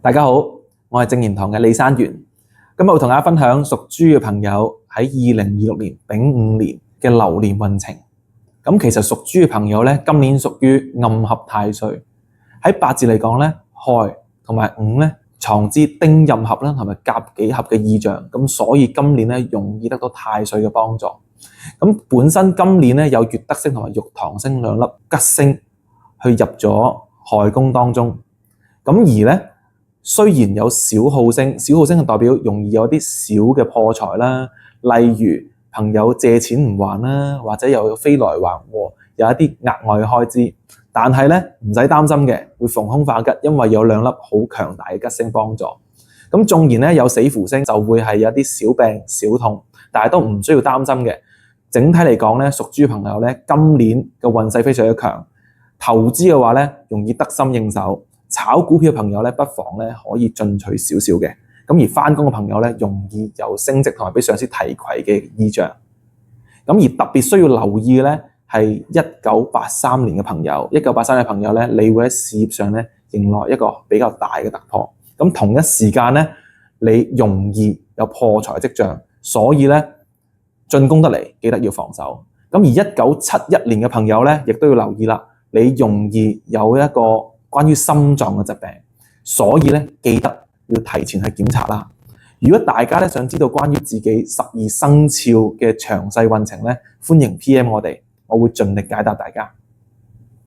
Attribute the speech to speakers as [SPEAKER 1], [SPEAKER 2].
[SPEAKER 1] 大家好，我係正言堂嘅李山元，今日會同大家分享屬豬嘅朋友喺2026年丙午年嘅流年運程。其實屬豬嘅朋友咧，今年屬於暗合太歲，喺八字嚟講咧，亥同埋午咧藏之丁壬合啦，同埋甲己合嘅意象，所以今年咧容易得到太歲嘅幫助。本身今年咧有月德星同埋玉堂星兩粒吉星去入咗亥宮當中，而咧雖然有小耗星，小耗星係代表容易有啲小嘅破財啦，例如朋友借錢唔還啦，或者有飛來橫禍，有一啲額外嘅開支。但係咧唔使擔心嘅，會逢凶化吉，因為有兩粒好強大嘅吉星幫助。縱然咧有死符星，就會係有啲小病小痛，但係都唔需要擔心嘅。整體嚟講咧，屬豬朋友咧今年嘅運勢非常之強，投資嘅話咧容易得心應手。炒股票嘅朋友咧，不妨咧可以進取少少嘅。而返工嘅朋友咧，容易有升職同埋俾上司提攜嘅意象。而特別需要留意嘅咧，係1983年嘅朋友。1983年嘅朋友咧，你會喺事業上咧迎來一個比較大嘅突破。同一時間咧，你容易有破財跡象，所以咧進攻得嚟，記得要防守。而1971年嘅朋友咧，亦都要留意啦，你容易有一個關於心臟嘅疾病，所以咧記得要提前去檢查啦。如果大家咧想知道關於自己12生肖嘅詳細運程咧，歡迎 PM 我哋，我會盡力解答大家。